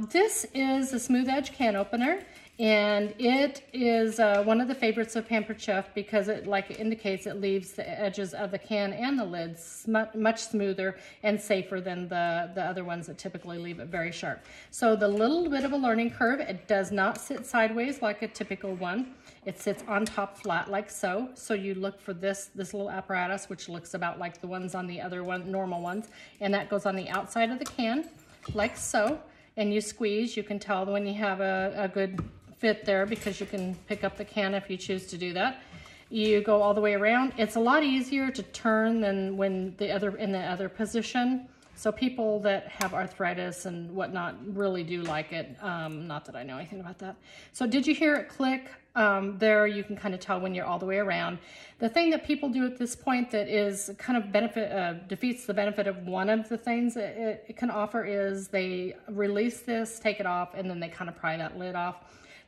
This is a smooth edge can opener, and it is one of the favorites of Pampered Chef because it, like it indicates, it leaves the edges of the can and the lids much smoother and safer than the other ones that typically leave it very sharp. So the little bit of a learning curve, it does not sit sideways like a typical one. It sits on top flat like so. So you look for this little apparatus, which looks about like the ones on the other normal ones, and that goes on the outside of the can like so. And you squeeze. You can tell when you have a good fit there because you can pick up the can if you choose to do that. You go all the way around. It's a lot easier to turn than when in the other position. So people that have arthritis and whatnot really do like it. Not that I know anything about that. So did you hear it click? There you can kind of tell when you're all the way around. The thing that people do at this point that is kind of defeats the benefit of one of the things that it can offer is they release this, take it off, and then they kind of pry that lid off.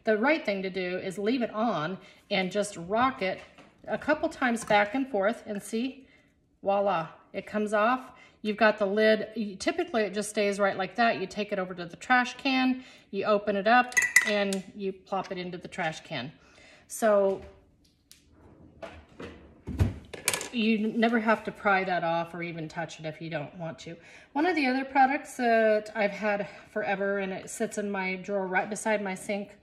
The right thing to do is leave it on and just rock it a couple times back and forth, and see, voila, it comes off. You've got the lid. Typically it just stays right like that. You take it over to the trash can, you open it up, and you plop it into the trash can. So you never have to pry that off or even touch it if you don't want to. One of the other products that I've had forever, and it sits in my drawer right beside my sink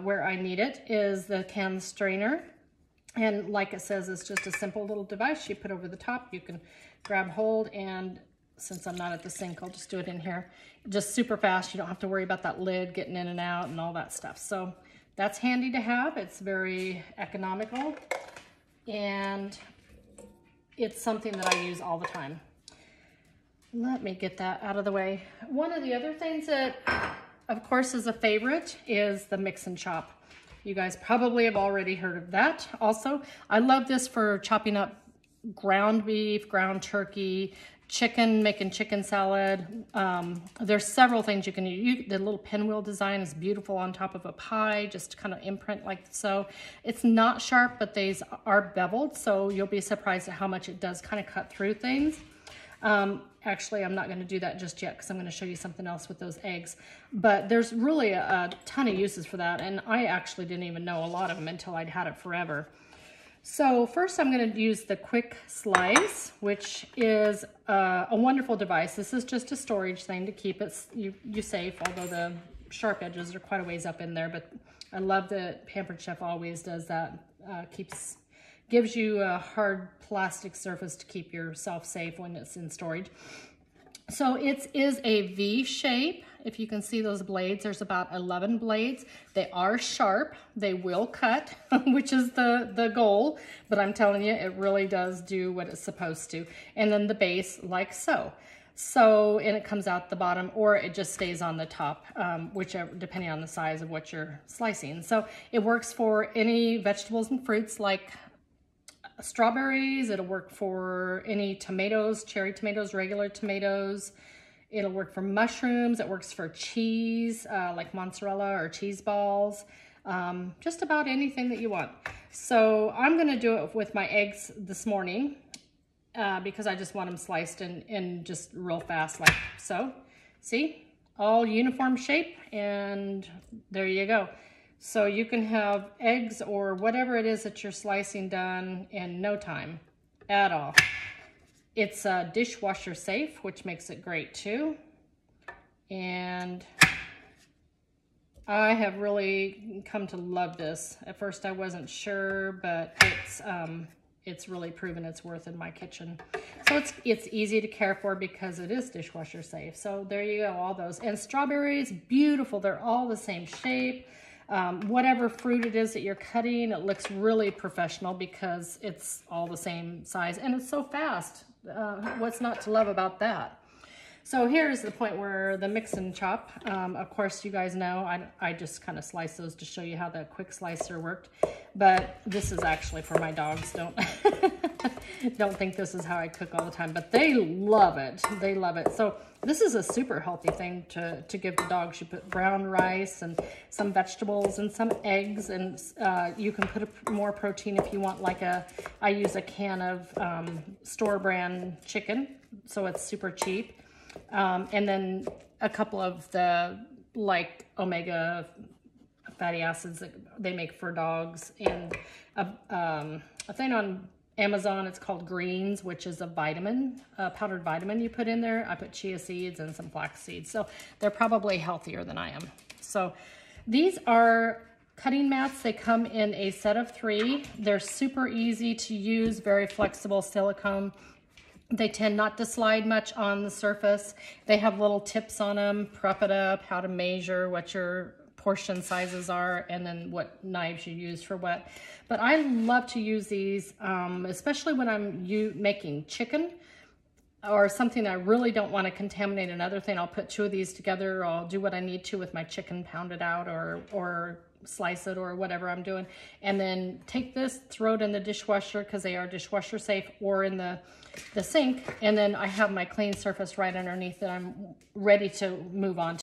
where I need it, is the can strainer. And like it says, it's just a simple little device you put over the top. You can grab hold, and since I'm not at the sink, I'll just do it in here. Just super fast. You don't have to worry about that lid getting in and out and all that stuff. So that's handy to have. It's very economical, and it's something that I use all the time. Let me get that out of the way. One of the other things that, of course, is a favorite is the mix and chop. You guys probably have already heard of that also. I love this for chopping up ground beef, ground turkey, chicken, making chicken salad. There's several things you can use. The little pinwheel design is beautiful on top of a pie, just kind of imprint like so. It's not sharp, but these are beveled, so you'll be surprised at how much it does kind of cut through things. Actually, I'm not going to do that just yet because I'm going to show you something else with those eggs. But there's really a ton of uses for that, and I actually didn't even know a lot of them until I'd had it forever. So first I'm going to use the quick slice, which is a wonderful device. This is just a storage thing to keep it you safe, although the sharp edges are quite a ways up in there. But I love that Pampered Chef always does that. Gives you a hard plastic surface to keep yourself safe when it's in storage. So it is a V shape. If you can see those blades, there's about 11 blades. They are sharp. They will cut, which is the goal. But I'm telling you, it really does do what it's supposed to. And then the base, like so. And it comes out the bottom, or it just stays on the top, whichever, depending on the size of what you're slicing. So it works for any vegetables and fruits like strawberries. It'll work for any tomatoes, cherry tomatoes, regular tomatoes. It'll work for mushrooms. It works for cheese, like mozzarella or cheese balls, just about anything that you want. So I'm gonna do it with my eggs this morning because I just want them sliced in just real fast like so. See, all uniform shape, and there you go. So you can have eggs or whatever it is that you're slicing done in no time at all. It's dishwasher safe, which makes it great too. And I have really come to love this. At first I wasn't sure, but it's really proven its worth in my kitchen. So it's easy to care for because it is dishwasher safe. So there you go, all those. And strawberries, beautiful. They're all the same shape. Whatever fruit it is that you're cutting, it looks really professional because it's all the same size and it's so fast. What's not to love about that? So here's the point where the mix and chop, of course you guys know, I just kind of slice those to show you how the quick slicer worked, but this is actually for my dogs. Don't think this is how I cook all the time, but they love it. They love it. So this is a super healthy thing to give the dogs. You put brown rice and some vegetables and some eggs, and you can put more protein if you want. Like I use a can of store brand chicken, so it's super cheap. And then a couple of the like omega fatty acids that they make for dogs, and a thing on Amazon, it's called Greens, which is a vitamin, a powdered vitamin you put in there. I put chia seeds and some flax seeds, so they're probably healthier than I am. So these are cutting mats. They come in a set of 3. They're super easy to use, very flexible silicone. They tend not to slide much on the surface. They have little tips on them, prep it up, how to measure, what your portion sizes are, and then what knives you use for what. But I love to use these, especially when I'm making chicken or something I really don't want to contaminate another thing. I'll put 2 of these together, or I'll do what I need to with my chicken, pound it out or slice it or whatever I'm doing, and then take this, throw it in the dishwasher because they are dishwasher safe, or in the sink, and then I have my clean surface right underneath that I'm ready to move on to.